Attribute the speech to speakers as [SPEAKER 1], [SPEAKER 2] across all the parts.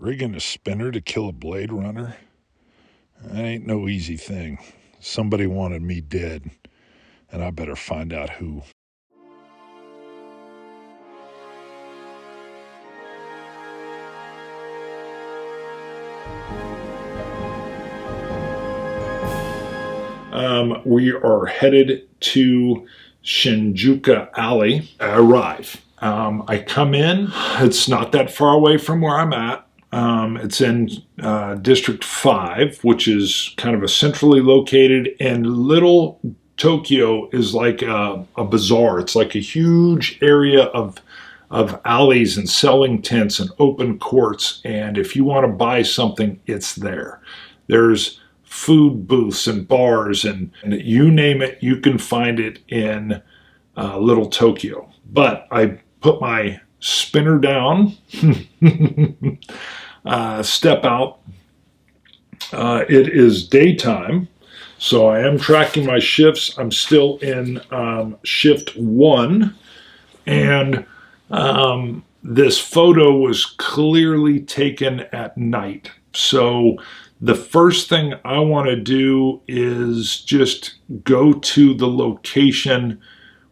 [SPEAKER 1] Rigging a spinner to kill a Blade Runner? That ain't no easy thing. Somebody wanted me dead, and I better find out who. We are headed to Shinjuku Alley. I arrive. I come in. It's not that far away from where I'm at. It's in District 5, which is kind of a centrally located, and Little Tokyo is like a bazaar. It's like a huge area of alleys and selling tents and open courts, and if you want to buy something, it's there. There's food booths and bars, and you name it, you can find it in Little Tokyo. But I put my spinner down, step out. It is daytime, so I am tracking my shifts. I'm still in shift 1, and this photo was clearly taken at night. So the first thing I want to do is just go to the location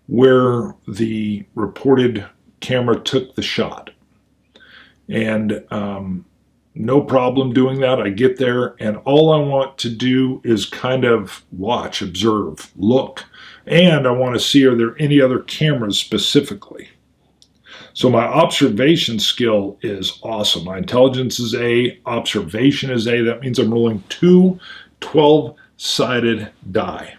[SPEAKER 1] where the reported camera took the shot. And no problem doing that. I get there, and all I want to do is kind of watch, observe, look. And I want to see, are there any other cameras specifically? So my observation skill is awesome. My intelligence is A, observation is A. That means I'm rolling 2 12-sided die.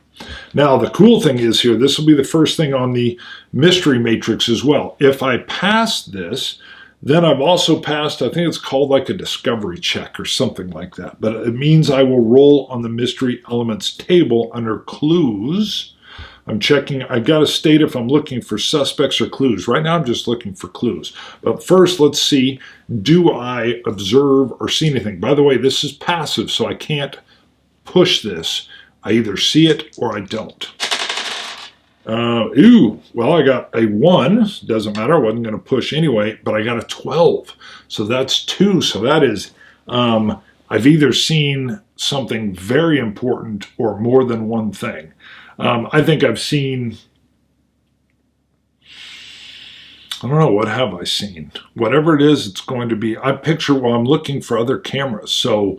[SPEAKER 1] Now the cool thing is here, this will be the first thing on the mystery matrix as well. If I pass this, then I've also passed, I think it's called like a discovery check or something like that. But it means I will roll on the mystery elements table under clues. I'm checking, I've got to state if I'm looking for suspects or clues. Right now I'm just looking for clues. But first, let's see, do I observe or see anything? By the way, this is passive, so I can't push this. I either see it or I don't. Well, I got a 1. Doesn't matter, I wasn't going to push anyway, but I got a 12. So that's 2. So that is, I've either seen something very important or more than one thing. I think I've seen, I don't know, what have I seen? Whatever it is, it's going to be, I picture while I'm looking for other cameras. So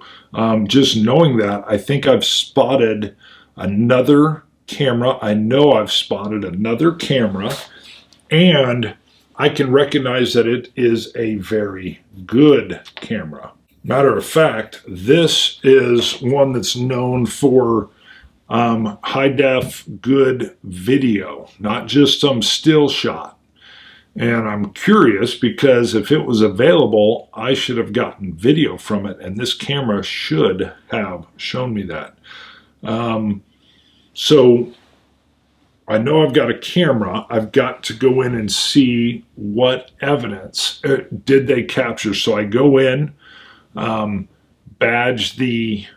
[SPEAKER 1] just knowing that, I think I've spotted another camera. I know I've spotted another camera, and I can recognize that it is a very good camera. Matter of fact, this is one that's known for high-def good video, not just some still shot. And I'm curious because if it was available, I should have gotten video from it, and this camera should have shown me that. So I know I've got a camera. I've got to go in and see what evidence did they capture. So I go in, badge the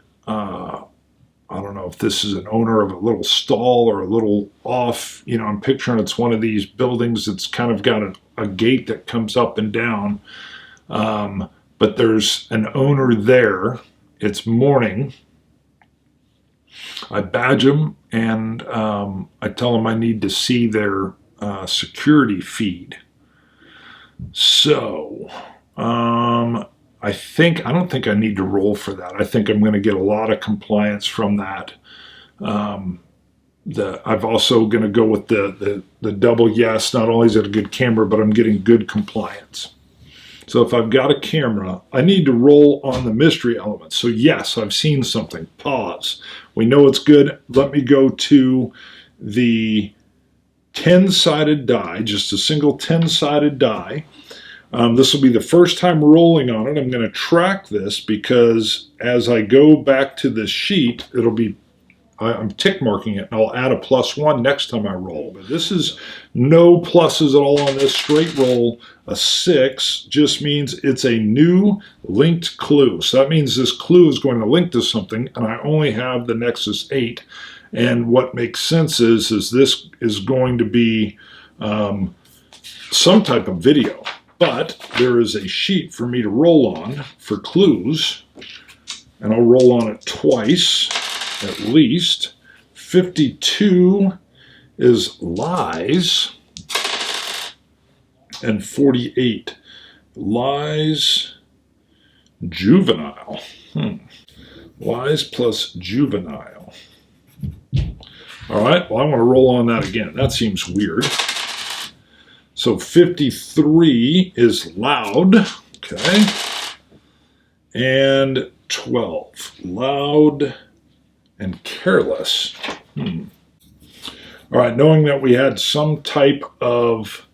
[SPEAKER 1] I don't know if this is an owner of a little stall or a little off, you know, I'm picturing it's one of these buildings that's kind of got a gate that comes up and down. But there's an owner there. It's morning. I badge them, and I tell them I need to see their security feed. So, I don't think I need to roll for that. I think I'm going to get a lot of compliance from that. I've also going to go with the double yes. Not only is it a good camera, but I'm getting good compliance. So if I've got a camera, I need to roll on the mystery element. So yes, I've seen something. Pause. We know it's good. Let me go to the 10-sided die, just a single 10-sided die. This will be the first time rolling on it. I'm going to track this because as I go back to the sheet, it'll be, I'm tick marking it, and I'll add a +1 next time I roll. But this is no pluses at all on this straight roll. A 6 just means it's a new linked clue. So that means this clue is going to link to something, and I only have the Nexus 8. And what makes sense is this is going to be some type of video. But there is a sheet for me to roll on for clues, and I'll roll on it twice at least. 52 is lies, and 48 lies juvenile. Lies plus juvenile. All right, well, I want to roll on that again. That seems weird. So 53 is loud, okay, and 12, loud and careless. All right, knowing that we had some type of,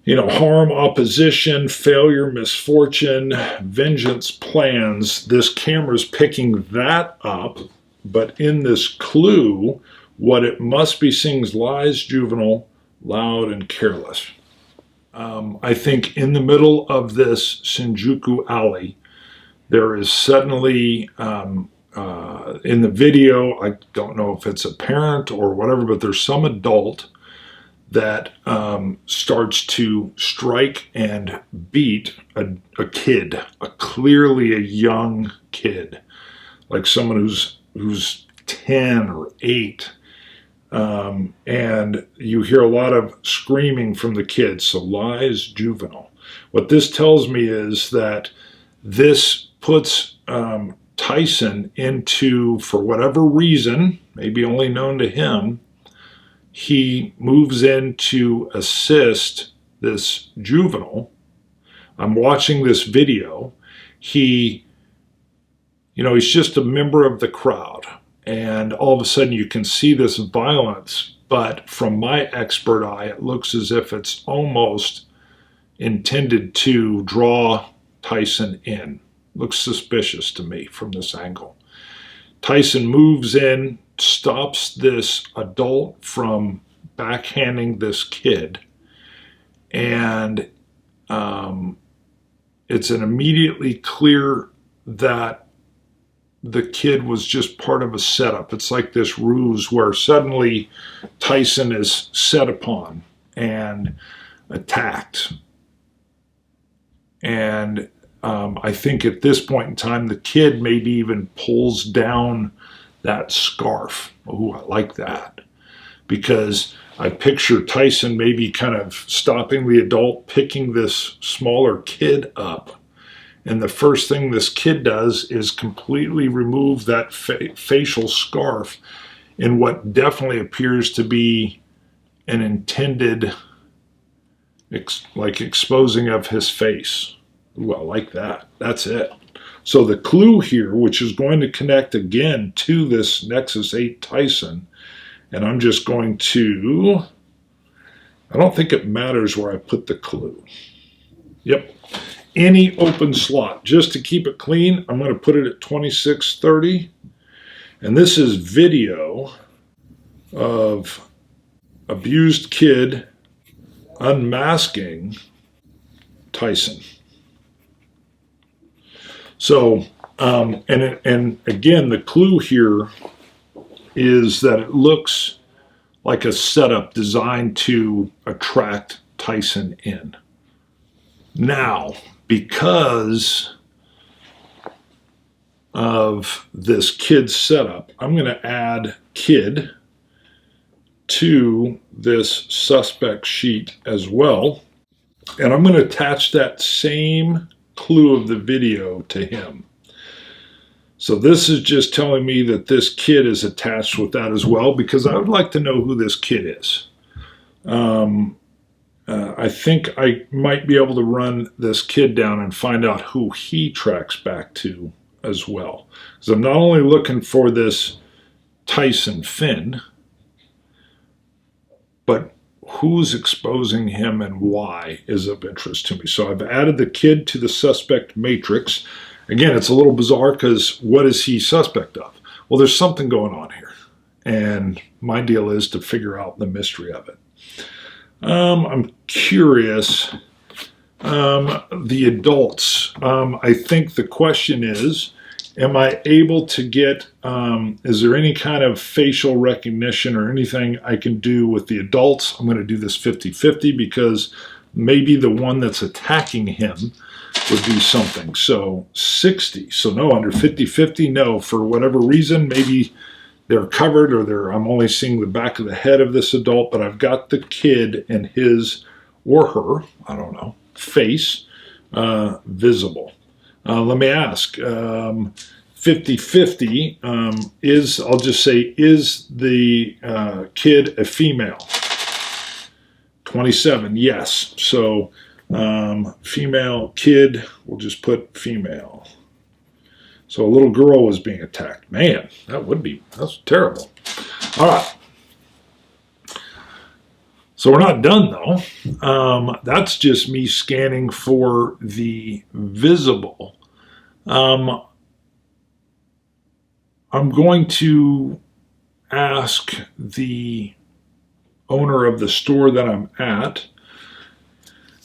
[SPEAKER 1] harm, opposition, failure, misfortune, vengeance plans, this camera's picking that up, but in this clue, what it must be seeing is lies, juvenile, loud, and careless. I think in the middle of this Shinjuku alley, there is suddenly, in the video, I don't know if it's a parent or whatever, but there's some adult that starts to strike and beat a kid, clearly a young kid, like someone who's 10 or 8. And you hear a lot of screaming from the kids, so lies, juvenile. What this tells me is that this puts Tyson into, for whatever reason, maybe only known to him, he moves in to assist this juvenile. I'm watching this video. He's just a member of the crowd. And all of a sudden you can see this violence, but from my expert eye, it looks as if it's almost intended to draw Tyson in. Looks suspicious to me from this angle. Tyson moves in, stops this adult from backhanding this kid, and it's an immediately clear that the kid was just part of a setup. It's like this ruse where suddenly Tyson is set upon and attacked. And I think at this point in time, the kid maybe even pulls down that scarf. Ooh, I like that. Because I picture Tyson maybe kind of stopping the adult, picking this smaller kid up. And the first thing this kid does is completely remove that facial scarf in what definitely appears to be an intended, exposing of his face. Ooh, I like that. That's it. So the clue here, which is going to connect again to this Nexus 8 Tyson, and I'm just going to, I don't think it matters where I put the clue. Yep. Any open slot. Just to keep it clean, I'm going to put it at 2630. And this is video of abused kid unmasking Tyson. So, and again, the clue here is that it looks like a setup designed to attract Tyson in. Now, because of this kid setup, I'm going to add kid to this suspect sheet as well. And I'm going to attach that same clue of the video to him. So this is just telling me that this kid is attached with that as well, because I would like to know who this kid is. I think I might be able to run this kid down and find out who he tracks back to as well. Because I'm not only looking for this Tyson Finn, but who's exposing him and why is of interest to me. So I've added the kid to the suspect matrix. Again, it's a little bizarre because what is he suspect of? Well, there's something going on here. And my deal is to figure out the mystery of it. I'm curious. The adults. I think the question is, am I able to get, is there any kind of facial recognition or anything I can do with the adults? I'm going to do this 50-50 because maybe the one that's attacking him would be something. So 60. So no, under 50-50, no. For whatever reason, maybe they're covered, or I'm only seeing the back of the head of this adult, but I've got the kid and his or her, I don't know, face visible. Let me ask, 50-50 is, I'll just say, is the kid a female? 27, yes. So female kid, we'll just put female. So a little girl was being attacked. Man, that's terrible. All right. So we're not done, though. That's just me scanning for the visible. I'm going to ask the owner of the store that I'm at,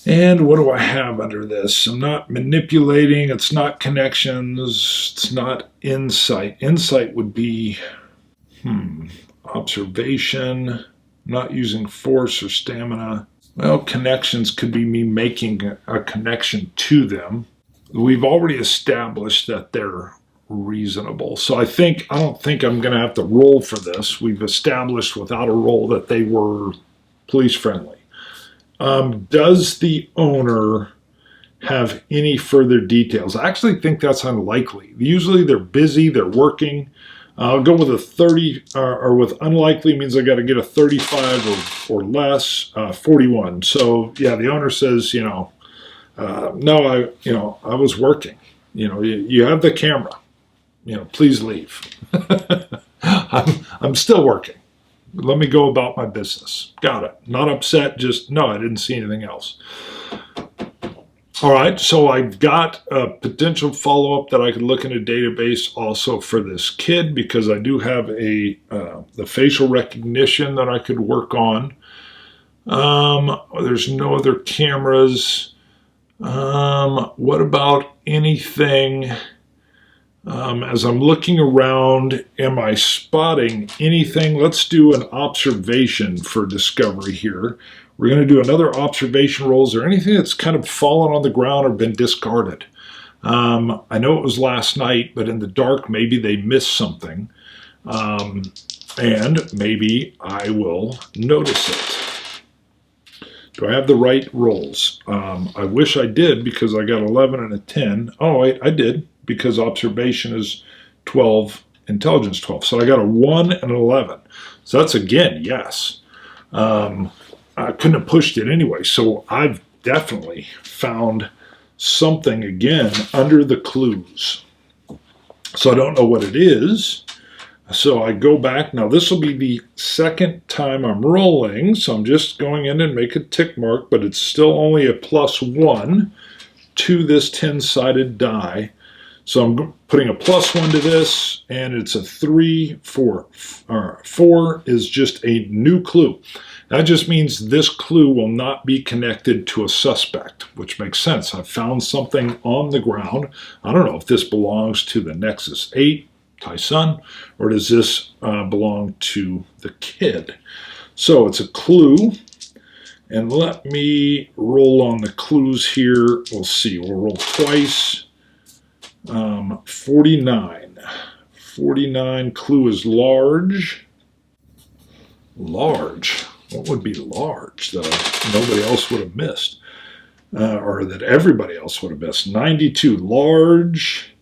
[SPEAKER 1] and what do I have under this? I'm not manipulating, it's not connections, it's not insight. Insight would be observation, not using force or stamina. Well, connections could be me making a connection to them. We've already established that they're reasonable. So I don't think I'm going to have to roll for this. We've established without a roll that they were police friendly. Does the owner have any further details? I actually think that's unlikely. Usually they're busy, they're working. I'll go with a 30, or with unlikely means I got to get a 35 or less, 41. So yeah, the owner says, no, I was working. You have the camera. Please leave. I'm still working. Let me go about my business. Got it. Not upset, just, no, I didn't see anything else. All right, so I've got a potential follow-up that I could look in a database also for this kid, because I do have the facial recognition that I could work on. There's no other cameras. What about anything? As I'm looking around, am I spotting anything? Let's do an observation for discovery here. We're going to do another observation roll. Is there anything that's kind of fallen on the ground or been discarded? I know it was last night, but in the dark, maybe they missed something. And maybe I will notice it. Do I have the right rolls? I wish I did, because I got 11 and a 10. Oh, I did, because observation is 12, intelligence 12. So I got a 1 and an 11. So that's, again, yes. I couldn't have pushed it anyway. So I've definitely found something, again, under the clues. So I don't know what it is. So I go back. Now this will be the second time I'm rolling. So I'm just going in and make a tick mark, but it's still only a +1 to this 10-sided die. So I'm putting a +1 to this, and it's a 3, 4. 4 is just a new clue. That just means this clue will not be connected to a suspect, which makes sense. I've found something on the ground. I don't know if this belongs to the Nexus 8, Tyson, or does this belong to the kid? So it's a clue. And let me roll on the clues here. We'll see. We'll roll twice. 49. 49. Clue is large. Large. What would be large that nobody else would have missed? Or that everybody else would have missed? 92. Large.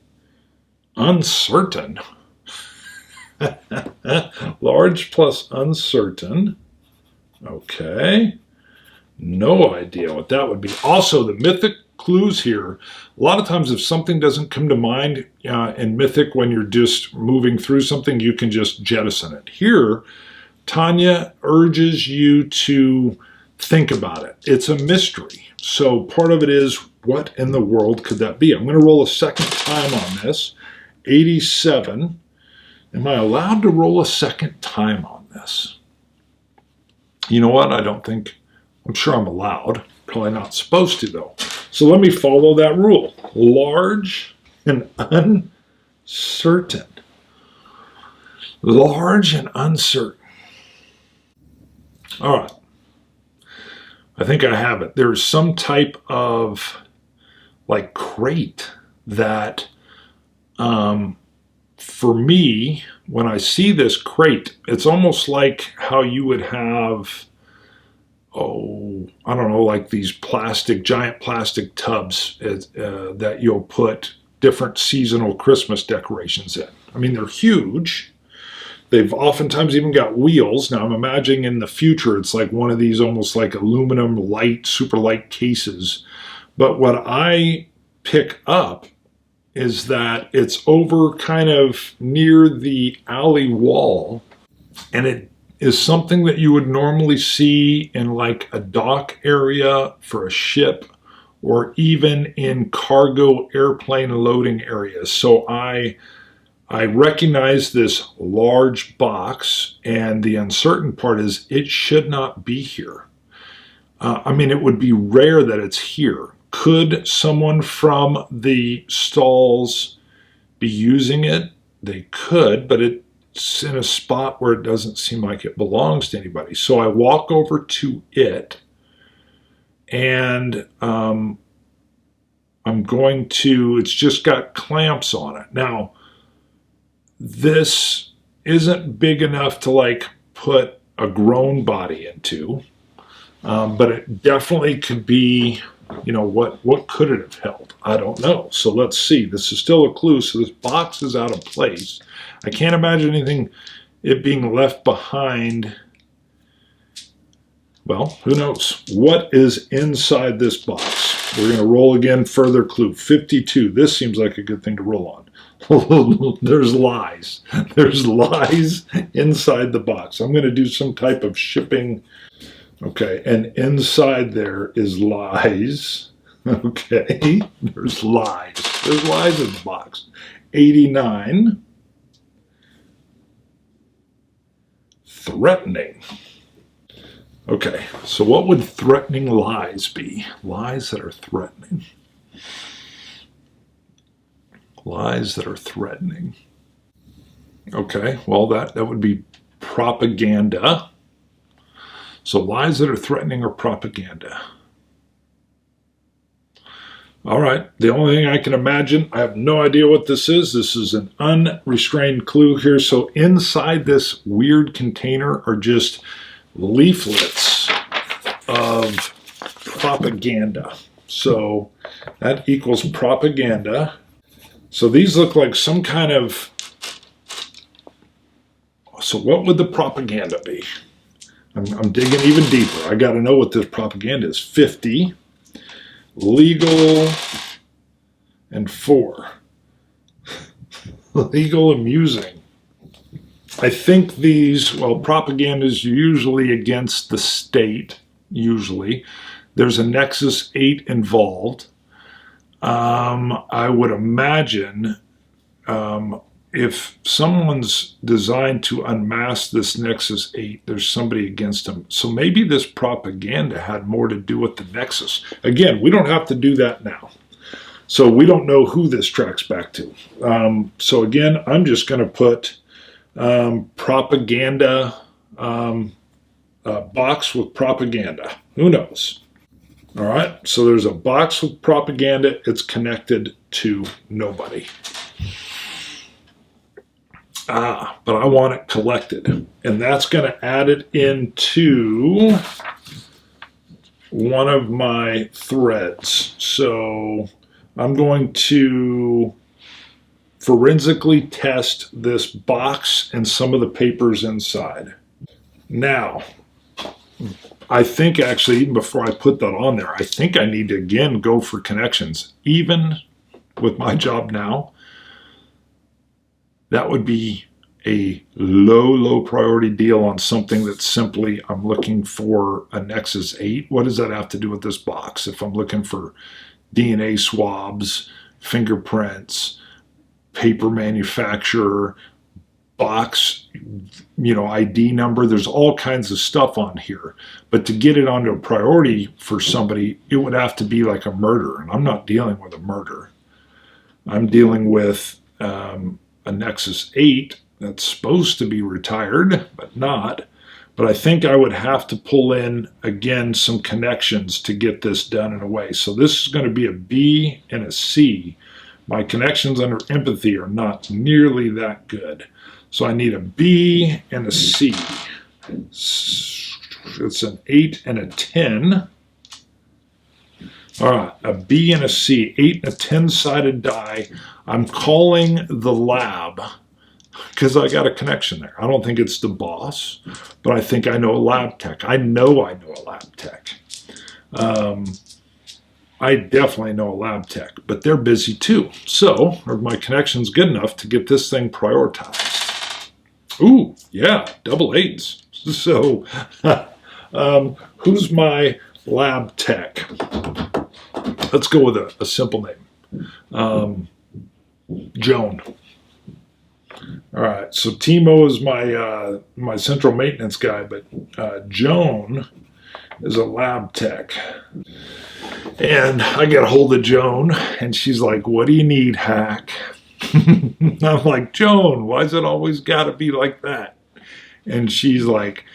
[SPEAKER 1] Uncertain. Large plus uncertain. Okay. No idea what that would be. Also, the mythic clues here. A lot of times if something doesn't come to mind in mythic when you're just moving through something, you can just jettison it. Here, Tanya urges you to think about it. It's a mystery. So part of it is, what in the world could that be? I'm going to roll a second time on this. 87. Am I allowed to roll a second time on this? You know what? I'm sure I'm allowed. Probably not supposed to, though. So let me follow that rule. Large and uncertain. Large and uncertain. All right. I think I have it. There's some type of like crate that, for me, when I see this crate, it's almost like how you would have, oh, I don't know, like these giant plastic tubs that you'll put different seasonal Christmas decorations in. I mean, they're huge. They've oftentimes even got wheels. Now, I'm imagining in the future, it's like one of these almost like aluminum light, super light cases. But what I pick up is that it's over kind of near the alley wall, and it is something that you would normally see in like a dock area for a ship, or even in cargo airplane loading areas. So I recognize this large box, and the uncertain part is it should not be here. I mean, it would be rare that it's here. Could someone from the stalls be using it? They could, but it's in a spot where it doesn't seem like it belongs to anybody. So I walk over to it, and I'm going to, it's just got clamps on it. Now, this isn't big enough to like put a grown body into, but it definitely could be, you know, what could it have held? I don't know. So let's see. This is still a clue. So this box is out of place. I can't imagine it being left behind. Well, who knows? What is inside this box? We're going to roll again. Further clue. 52. This seems like a good thing to roll on. There's lies. There's lies inside the box. I'm going to do some type of shipping. Okay, and inside there is lies. Okay, there's lies. There's lies in the box. 89. Threatening. Okay, so what would threatening lies be? Lies that are threatening. Lies that are threatening. Okay, well, that would be propaganda. So lies that are threatening are propaganda. All right, the only thing I can imagine, I have no idea what this is. This is an unrestrained clue here. So inside this weird container are just leaflets of propaganda. So that equals propaganda. So these look like some kind of, so what would the propaganda be? I'm digging even deeper. I got to know what this propaganda is. 50, legal, and 4. Legal, amusing. I think these, well, propaganda is usually against the state, usually. There's a Nexus 8 involved. I would imagine if someone's designed to unmask this Nexus 8, there's somebody against them. So maybe this propaganda had more to do with the Nexus. Again, we don't have to do that now. So we don't know who this tracks back to. So again, I'm just going to put propaganda, box with propaganda. Who knows? All right, so there's a box with propaganda. It's connected to nobody. But I want it collected. And that's going to add it into one of my threads. So I'm going to forensically test this box and some of the papers inside. Now, I think actually, even before I put that on there, I think I need to again go for connections. Even with my job now, that would be a low priority deal on something that's simply, I'm looking for a Nexus 8. What does that have to do with this box? If I'm looking for DNA swabs, fingerprints, paper manufacturer, box, ID number, there's all kinds of stuff on here. But to get it onto a priority for somebody, it would have to be like a murder. And I'm not dealing with a murder. I'm dealing with a Nexus 8 that's supposed to be retired, but not. But I think I would have to pull in, again, some connections to get this done in a way. So this is going to be a B and a C. My connections under empathy are not nearly that good. So I need a B and a C. It's an 8 and a 10. All right, a B and a C, 8 and a 10-sided die. I'm calling the lab because I got a connection there. I don't think it's the boss, but I think I know a lab tech. I know a lab tech. I definitely know a lab tech, but they're busy too. So are my connections good enough to get this thing prioritized? Ooh, yeah, double eights. So who's my lab tech? Let's go with a simple name. Joan. All right, so Timo is my central maintenance guy, but Joan is a lab tech. And I get a hold of Joan, and she's like, "What do you need, Hack?" I'm like, "Joan, why's it always got to be like that?" And she's like,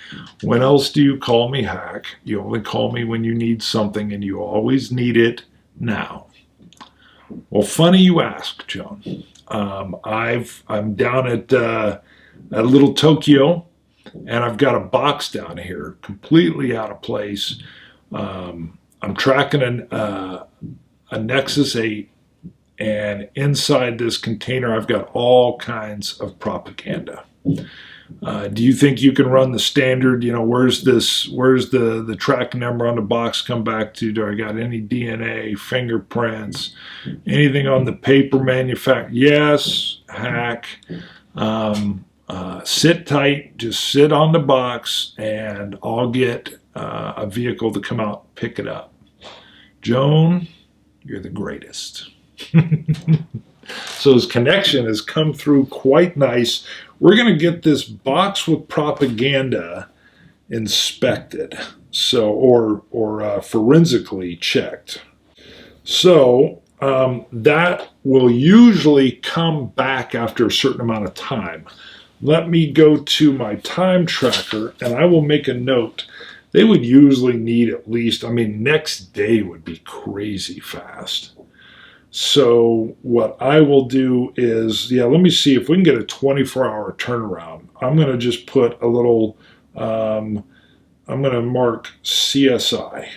[SPEAKER 1] "When else do you call me Hack? You only call me when you need something, and you always need it now." Well, funny you ask, Joan. I'm down at Little Tokyo, and I've got a box down here, completely out of place. I'm tracking a Nexus 8, and inside this container, I've got all kinds of propaganda. Do you think you can run the standard, where's the track number on the box come back to? Do I got any DNA, fingerprints, anything on the paper manufacturer? Yes, Hack. Sit tight, just sit on the box, and I'll get a vehicle to come out and pick it up. Joan, you're the greatest. So his connection has come through quite nice. We're going to get this box with propaganda inspected, or forensically checked. So that will usually come back after a certain amount of time. Let me go to my time tracker, and I will make a note. They would usually need at least, next day would be crazy fast. So what I will do is, let me see if we can get a 24-hour turnaround. I'm going to just put a little, I'm going to mark CSI.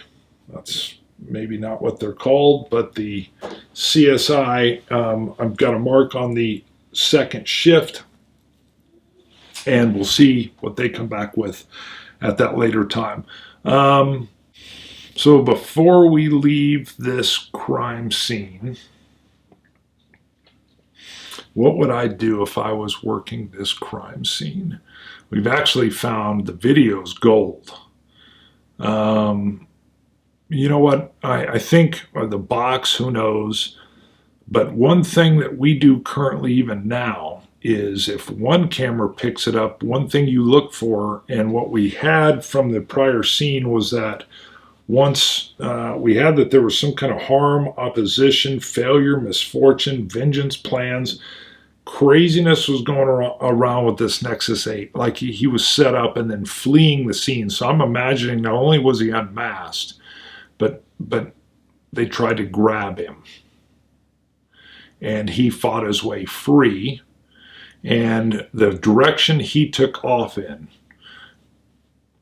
[SPEAKER 1] That's maybe not what they're called, but the CSI, I've got a mark on the second shift, and we'll see what they come back with at that later time. So before we leave this crime scene, what would I do if I was working this crime scene? We've actually found the video's gold. You know what? I think the box, who knows? But one thing that we do currently even now is if one camera picks it up, one thing you look for, and what we had from the prior scene was that once we had that there was some kind of harm, opposition, failure, misfortune, vengeance plans, craziness was going around with this Nexus 8. Like he was set up and then fleeing the scene. So I'm imagining not only was he unmasked, but they tried to grab him. And he fought his way free. And the direction he took off in,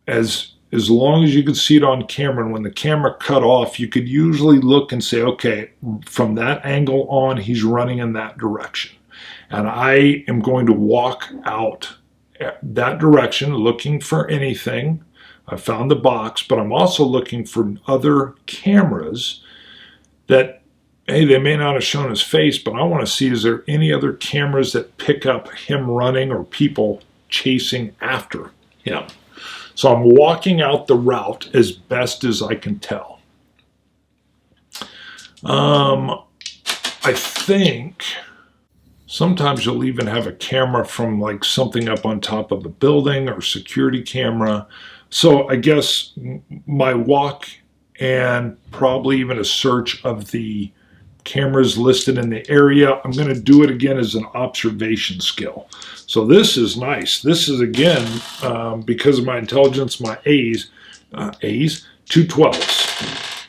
[SPEAKER 1] as long as you could see it on camera, and when the camera cut off, you could usually look and say, okay, from that angle on, he's running in that direction. And I am going to walk out that direction looking for anything. I found the box, but I'm also looking for other cameras that, hey, they may not have shown his face, but I want to see, is there any other cameras that pick up him running or people chasing after him? So I'm walking out the route as best as I can tell. I think sometimes you'll even have a camera from like something up on top of the building or security camera. So I guess my walk and probably even a search of the cameras listed in the area. I'm going to do it again as an observation skill. So this is nice. This is, again, because of my intelligence, my A's, two 12s,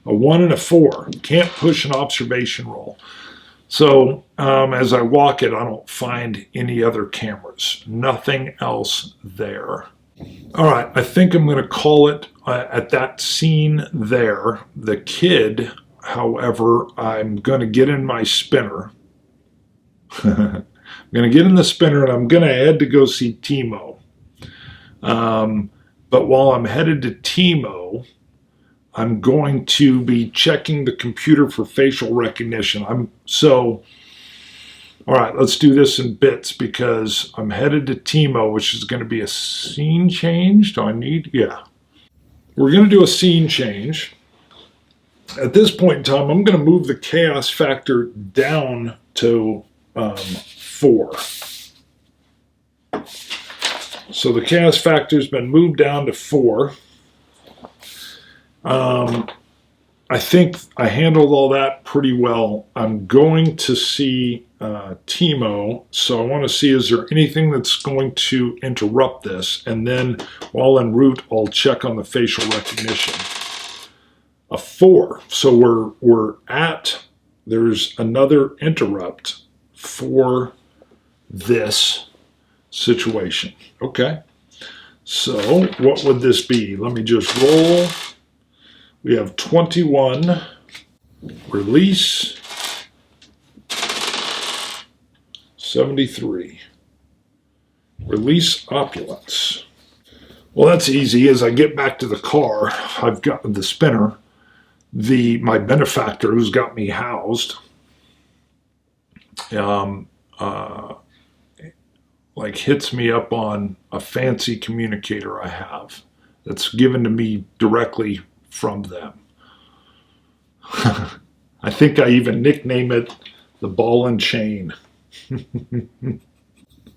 [SPEAKER 1] a 1 and a 4. Can't push an observation roll. So as I walk it, I don't find any other cameras. Nothing else there. All right, I think I'm going to call it at that scene there. The kid, however, I'm going to get in my spinner. I'm going to get in the spinner and I'm going to head to go see Timo. But while I'm headed to Timo, I'm going to be checking the computer for facial recognition. All right, let's do this in bits because I'm headed to Timo, which is going to be a scene change. Yeah. We're going to do a scene change. At this point in time, I'm going to move the chaos factor down to 4. So the chaos factor's been moved down to 4. I think I handled all that pretty well. I'm going to see Timo, so I want to see, is there anything that's going to interrupt this? And then while en route, I'll check on the facial recognition. A 4, so there's another interrupt for this situation. Okay, so what would this be? Let me just roll. We have 21, release, 73, release opulence. Well, that's easy. As I get back to the car, I've got the spinner, my benefactor who's got me housed, like hits me up on a fancy communicator I have that's given to me directly from them. I think I even nickname it the ball and chain.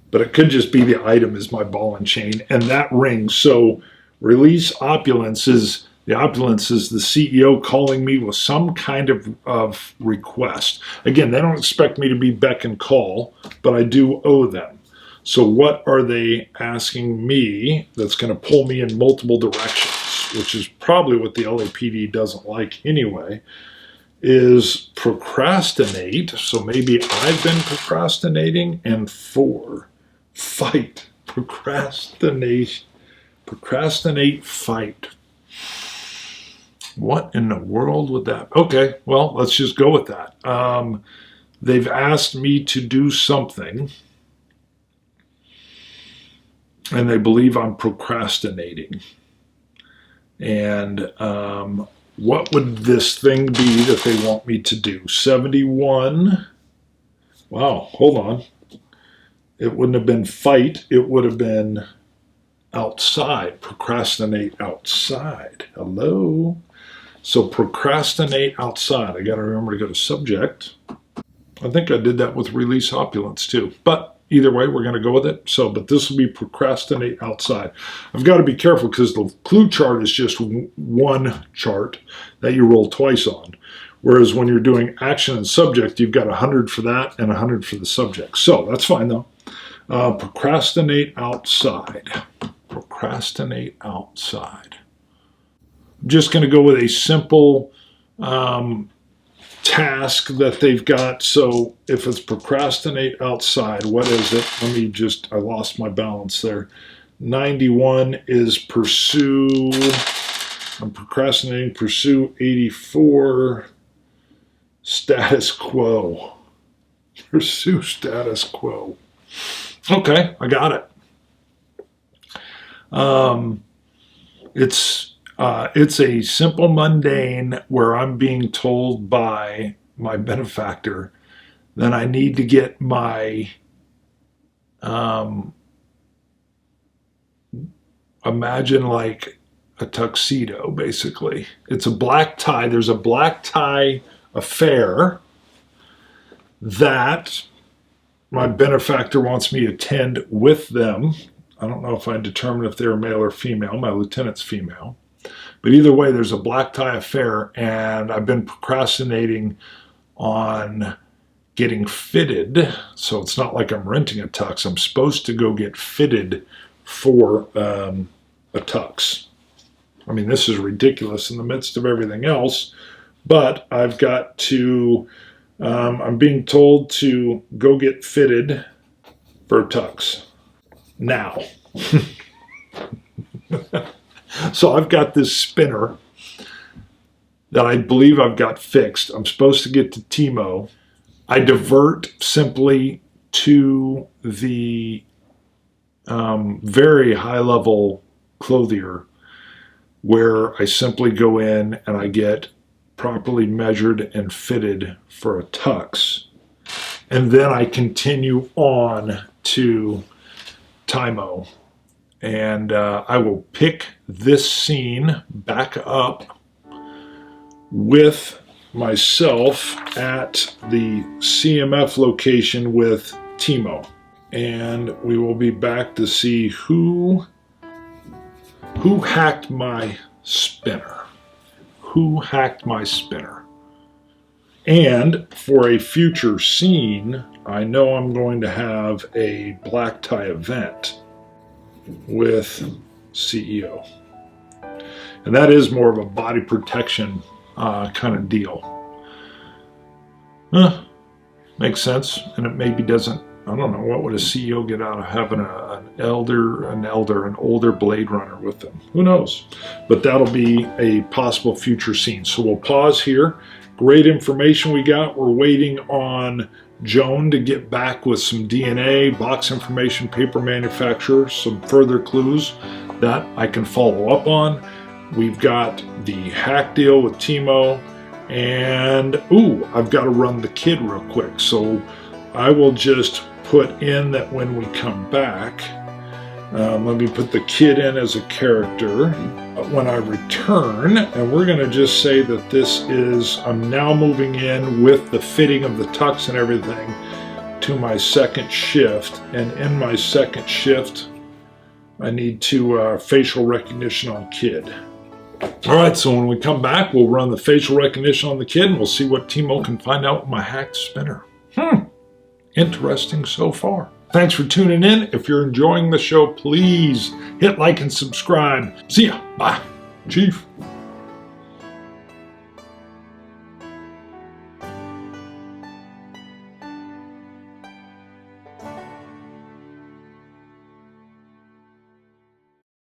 [SPEAKER 1] But it could just be the item is my ball and chain, and that rings. So release opulence is the CEO calling me with some kind of request. Again, they don't expect me to be beck and call, but I do owe them. So what are they asking me that's going to pull me in multiple directions, which is probably what the LAPD doesn't like anyway, is procrastinate. So maybe I've been procrastinating. And 4, fight. Procrastinate, fight. What in the world would that? Okay, well, let's just go with that. They've asked me to do something, and they believe I'm procrastinating. And what would this thing be that they want me to do? 71. Wow, hold on. It wouldn't have been fight. It would have been outside. Procrastinate outside. Hello? So procrastinate outside. I got to remember to go to subject. I think I did that with release opulence too. But either way, we're going to go with it. But this will be procrastinate outside. I've got to be careful because the clue chart is just one chart that you roll twice on. Whereas when you're doing action and subject, you've got 100 for that and 100 for the subject. So that's fine though. Procrastinate outside. Procrastinate outside. I'm just going to go with a simple task that they've got. So if it's procrastinate outside, what is it? I lost my balance there. 91 is pursue. I'm procrastinating, pursue. 84, status quo. Pursue status quo. Okay, I got it. It's a simple mundane where I'm being told by my benefactor that I need to get my imagine like a tuxedo, basically. It's a black tie. There's a black tie affair that my benefactor wants me to attend with them. I don't know if I determine if they're male or female. My lieutenant's female. But either way, there's a black tie affair, and I've been procrastinating on getting fitted. So it's not like I'm renting a tux. I'm supposed to go get fitted for a tux. I mean, this is ridiculous in the midst of everything else, but I've got to, I'm being told to go get fitted for a tux now. So I've got this spinner that I believe I've got fixed. I'm supposed to get to Timo. I divert simply to the very high-level clothier, where I simply go in and I get properly measured and fitted for a tux. And then I continue on to Timo. And I will pick this scene back up with myself at the CMF location with Timo. And we will be back to see who hacked my spinner. Who hacked my spinner? And for a future scene, I know I'm going to have a black tie event with CEO. And that is more of a body protection kind of deal. Makes sense, and it maybe doesn't. I don't know, what would a CEO get out of having an older Blade Runner with them? Who knows? But that'll be a possible future scene. So we'll pause here. Great information we got. We're waiting on Joan to get back with some DNA, box information, paper manufacturer, some further clues that I can follow up on. We've got the hack deal with Timo, and I've got to run the kid real quick. So I will just put in that when we come back, let me put the kid in as a character. When I return, and we're going to just say that this is, I'm now moving in with the fitting of the tux and everything to my second shift. And in my second shift, I need to facial recognition on kid. All right, so when we come back, we'll run the facial recognition on the kid, and we'll see what Timo can find out with my hacked spinner. Interesting so far. Thanks for tuning in. If you're enjoying the show, please hit like and subscribe. See ya. Bye. Chief.